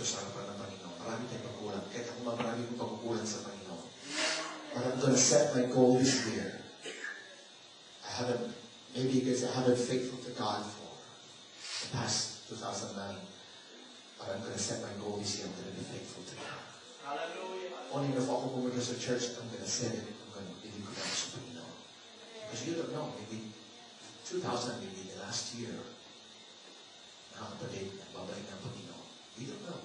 ito sa harapan ng Panginoon. Marami tayong pagkulang. Kahit ako marami kong pagkukulang sa Panginoon. But I'm going to set my goal this year. Maybe because I haven't been faithful to God for the past 2009. But I'm going to set my goal this year. I'm going to be faithful to God. Hallelujah. Only if ako pumunta sa church, I'm going to set it. I'm going to believe ko na sa Panginoon. Because you don't know, maybe 2000, maybe the last year, mga kapatid, nagbabalik ng Panginoon. We don't know.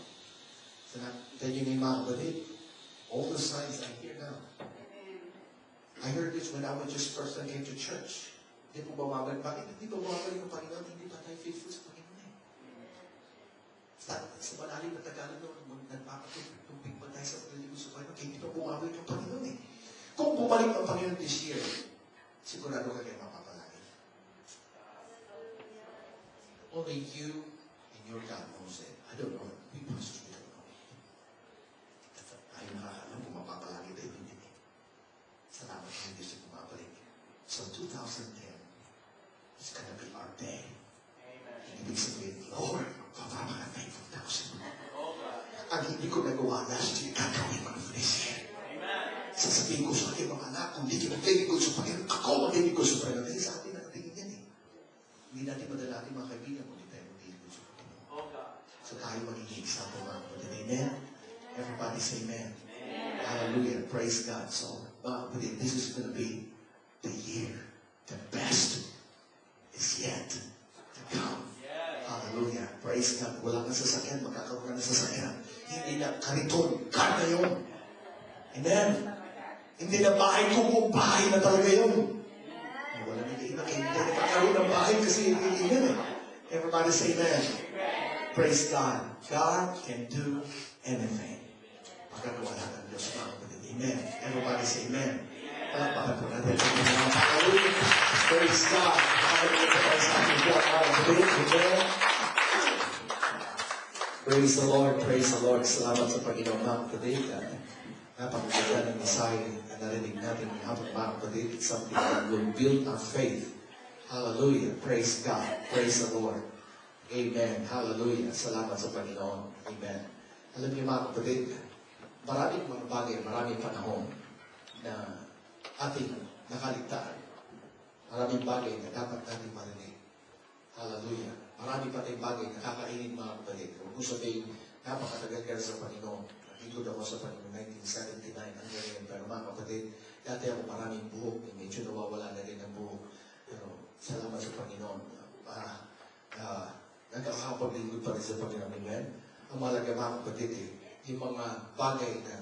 So then you may mga kapatid, all the signs I hear now. I heard this when I was just first time came to church. Hindi po bumabalik. Bakit hindi po bumabalik ng Panginoon? Hindi pa tayo faithful sa Panginoon eh. Sa malalim na Tagalog noon, nagpapatumping pa tayo sa pagdating sa Panginoon. Hindi pa bumabalik ng Panginoon eh. Kung bumalik ng Panginoon this year, sigurado ka kayo mapapalagi. Only you and your God knows it. I don't know. We pastors, we don't know. Ayaw nakakalam kung mapapalagi tayo hindi. Salamat na hindi siya bumabalik. So 2010, it's gonna be our day. Amen. Ibig sabihin, Lord, papapaka-thankful tayo sa mga. Ang hindi ko nagawa last year, gagawin mo for this year. Amen. Sasabihin ko sa aking mga anak, kung hindi ka mag-thank ko sa Panginoon, ako mag-thank ko sa Panginoon. Kasi sa atin nakatingin yan eh. Hindi natin madala ating mga kaibigan kung hindi tayo mag-thank ko sa Panginoon. So tayo magiging example mga kapatid. Amen? Everybody say amen. Amen. Hallelujah. Praise God. So, this is going to be the year. The best is yet to come. Hallelujah. Praise God. Wala kang sasakyan, magkakaroon ka ng sasakyan. Hindi na kariton, kar na yun. Amen. Hindi na bahay ko, bahay na talaga yun. Wala na iba, hindi na magkakaroon ng bahay kasi hindi yun eh. Everybody say amen. Praise God. God can do anything. Magkagawa lang ng Diyos mga kapatid. Amen. Everybody say amen. Palakpakan po natin. Hallelujah. Praise God. Amen. Praise the Lord. Praise the Lord. Salamat sa Panginoon mga kapatid. Napakaganda ng Messiah na narinig natin ng mga kapatid. Something that will build our faith. Hallelujah. Praise God. Praise the Lord. Amen. Hallelujah. Salamat sa Panginoon. Amen. Alam niyo mga kapatid, maraming mga bagay, maraming panahon na ating nakaligtaan. Maraming bagay na dapat natin marinig. Hallelujah. Marami pa tayong bagay na kakainin mga kapatid. Kung gusto sabihin, napakatagal ka sa Panginoon. Nagigod ako sa Panginoon 1979. Ang ganyan. Pero mga kapatid, dati ako maraming buhok. Medyo nawawala na rin ang buhok. Pero salamat sa Panginoon. Nagkakapaglingkod pa rin sa Panginoon. Amen. Ang malaga mga kapatid yung mga bagay na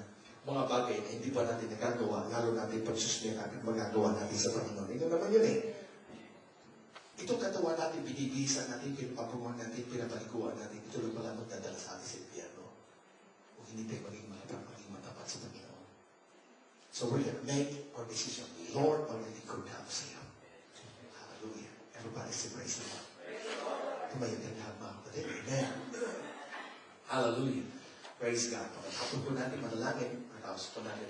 hindi pa natin nagagawa, lalo natin pagsusmir natin magagawa natin sa Panginoon. Ito naman yun eh. Itong katawan natin, binibisan natin, pinapapungan natin, pinapalikuan natin, ito lang pala magdadala sa atin sa impyerno. Kung hindi tayo maging matapat sa Panginoon. So we're going to make our decision. Lord, maglilikod na ako sa iyo. Hallelujah. Everybody say praise the Lord. Tumayo tayo lahat mga kapatid. Amen. Hallelujah. Praise God. Pagkatapos po natin manalangin, pagkatapos po natin,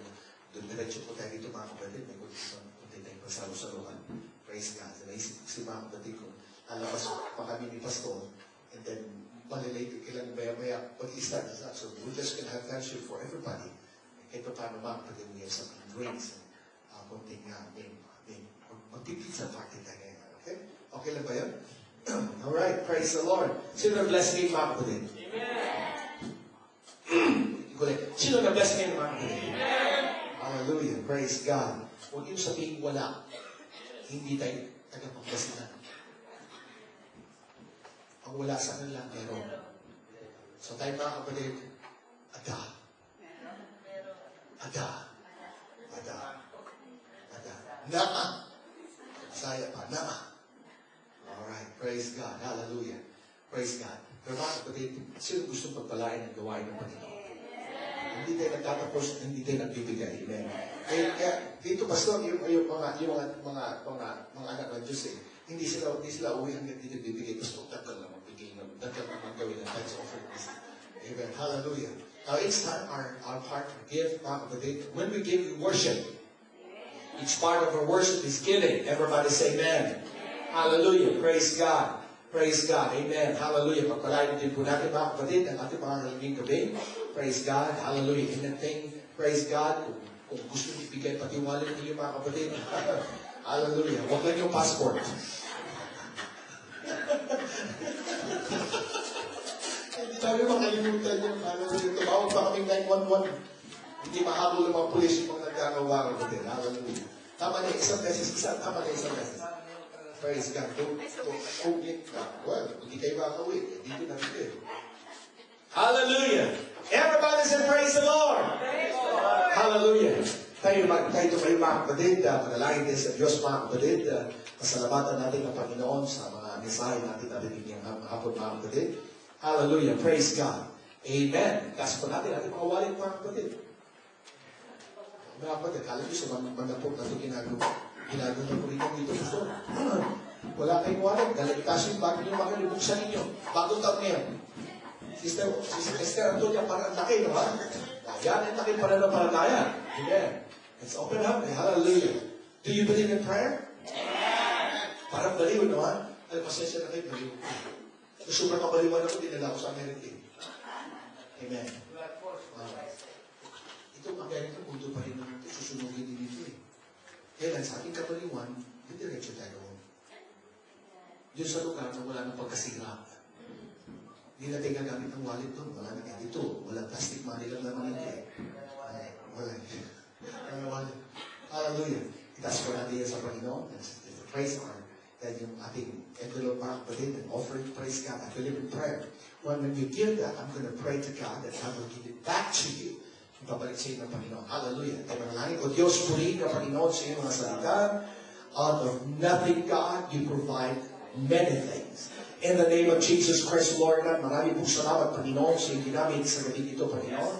diretso po tayo dito mga kapatid, may kunti tayong pasalo-saluhan. Praise God. Naisip si mga kapatid ko, lalabas pa kami ni Pastor, and then malilate ilang maya-maya pag-i-start sa so we're just gonna have fellowship for everybody. Ito paano mga kapatid, we have some drinks, kunting magpipizza party tayo ngayon. Okay? Okay lang ba yun? Alright, praise the Lord. Sino na-bless ngayon mga kapatid? Amen. Sino na-bless ngayon mga kapatid? Amen. Hallelujah. Praise God. Huwag yung sabihin wala. Hindi tayo tagapagpasinan. Ang wala sa kanila, meron. So tayo mga kapatid, ada. Naa. Saya pa, naa. Alright, praise God. Hallelujah. Praise God. Pero mga kapatid, sino gusto pagpalain ang gawain ng Panginoon? Hindi tayo nagtatapos, hindi tayo nagbibigay. Amen. Kaya dito, Pastor, yung mga anak ng Diyos hindi sila uwi hanggang dito bibigay. Pastor, tagal na magbigay, tagal na magawin ang thanks offering. Amen. Hallelujah. Now, it's time our part to give, mga kapatid. When we give, we worship. Each part of our worship is giving. Everybody say amen. Hallelujah. Praise God. Praise God. Amen. Hallelujah. Pagpalain din po natin mga kapatid ang ating mga halinging gabi. Praise God. Hallelujah. Anything. Praise God. Kung gusto niyo ibigay pati wallet niyo mga kapatid. Hallelujah. Huwag lang yung passport. Hindi tayo makalimutan yun. Hallelujah. Tumawag pa kaming 911. Hindi mahabol ng mga pulis yung mga nagkakawa kapatid. Hallelujah. Tama na isang beses. Tama na isang beses. Praise God. Well, hindi kayo makakawin. Dito na dito. Hallelujah. Everybody say praise the Lord. Praise the Lord. Hallelujah. Tayo kayo mga kapatid. Panalangin din sa Diyos mga kapatid. Pasalamatan natin ang Panginoon sa mga mensahe natin narinig ngayong hapon mga kapatid. Hallelujah. Praise God. Amen. Kasi po natin mga wallet mga kapatid. Mga kapatid, kala nyo sa mandapok na ito ginagawa ko rin dito gusto. Wala kayong wallet. Daligtasin bago nyo makalibuksan ninyo. Bagong taon ngayon. Sister Esther Antonia, parang laki, no ha? Yan, ang laki pala ng palataya. Amen. Let's open up. Hallelujah. Do you believe in prayer? Parang baliw, no ha? Ay, pasensya na kayo, baliw. Sobrang kabaliwan ako, dinala ko sa America. Amen. Itong America, mundo pa rin natin. Susunugin din dito eh. Kaya sa ating kabaliwan, didiretso tayo. Diyan sa lugar na wala ng pagkasira. Hindi natin gagamit ang wallet doon. Wala na dito. Wala plastic money lang naman ito. Wala. Wallet. Hallelujah. Itaas ko natin yan sa Panginoon. Praise God. That yung ating envelope mga kapatid and offering praise God. I believe in prayer. When you give that, I'm going to pray to God that I will give it back to you. Ibabalik sa iyo ng Panginoon. Hallelujah. Tayo manalangin ko, Diyos, purihin ka Panginoon sa iyong mga salita. Out of nothing, God, you provide many things. In the name of Jesus Christ, Lord God, marami pong salamat, Panginoon, sa iyong ginamit sa gabi ito, Panginoon.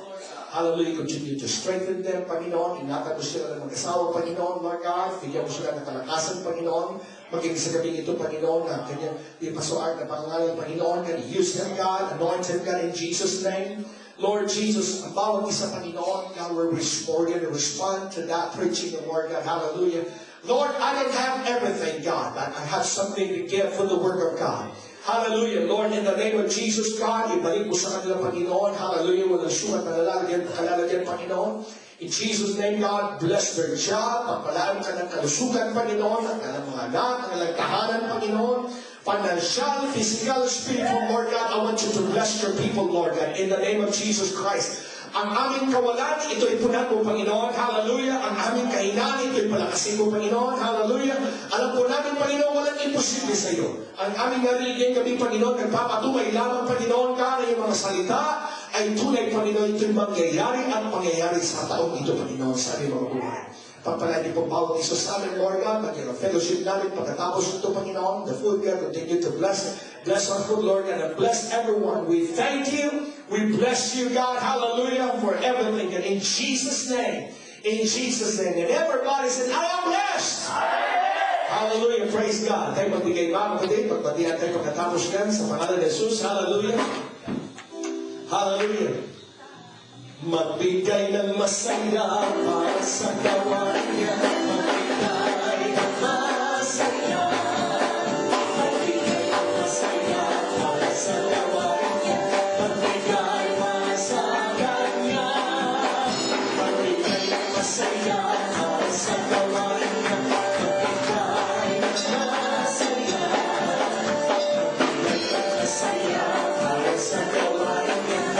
Hallelujah. Continue to strengthen them, Panginoon. Ingatan mo sila ng mag-asawa, Panginoon, Lord God. Bigyan mo sila ng kalakasan, Panginoon. Maging sa gabi ito, Panginoon, na kanyang ipasuart na pangalan, Panginoon. God, use them, God. Anoint them, God, in Jesus' name. Lord Jesus, ang bawat isa, Panginoon, God, we're going to respond to that preaching of Lord God. Hallelujah. Lord, I don't have everything, God, but I have something to give for the work of God. Hallelujah. Lord, in the name of Jesus, God, ibalik mo sa kanila, Panginoon. Hallelujah. Walang sumat na kalalagyan, Panginoon. In Jesus' name, God, bless their job. Pagpalaan ka ng kalusugan, Panginoon. Ang kanilang mga anak, ang kanilang tahanan, Panginoon. Financial, physical, spiritual, Lord God, I want you to bless your people, Lord God, in the name of Jesus Christ. Ang aming kawalan, ito ipunan mo, Panginoon. Hallelujah. Ang aming kahinaan, ito ipalakasin mo, Panginoon. Hallelujah. Alam po namin, Panginoon, walang imposible sa iyo. Ang aming narinig kami, Panginoon, nagpapatumay lamang, Panginoon, ka na yung mga salita ay tunay, Panginoon, ito'y mangyayari at pangyayari sa taong ito, Panginoon, sa aming mga buhay. Pagpalain po bawat isa sa amin, Lord God, maging ang fellowship namin pagkatapos ito, Panginoon. The food God, continue to bless our food, Lord God, and bless everyone. We thank you. We bless you, God, hallelujah, for everything. And in Jesus' name, and everybody said, I am blessed. Hallelujah, praise God. Tayo magbigay mga kapatid, pagbatihan tayo pagkatapos yan sa pangalan ni Jesus, hallelujah. Hallelujah. Magbigay ng masaya para sa kawan niya. Magbigay ng masaya. Magbigay ng masaya para sa kawan niya. Magbigay para sa kanya. Magbigay ng masaya para sa kawan niya. Magbigay ng masaya. Magbigay ng masaya para sa kawan niya.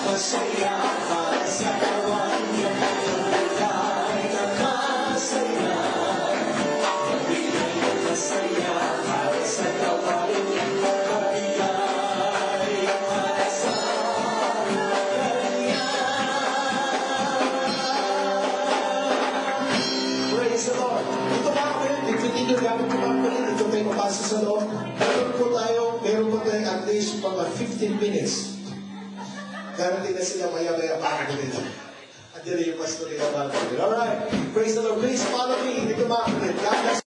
Masaya para sa kawan niya. Magbigay ng masaya. Magbigay ng masaya para sa kawan niya. Magbigay para sa kanya. Praise the Lord. Ito mga kapatid, nagtitigil gamit ko mga kapatid. Ito tayo mapasa sa loob. Meron po tayo at least mga 15 minutes. Darating na sila maya-maya pa ako dito. At yun yung pastor nila. Alright. Praise the Lord. Please follow me. Hindi ko makakapit. God bless.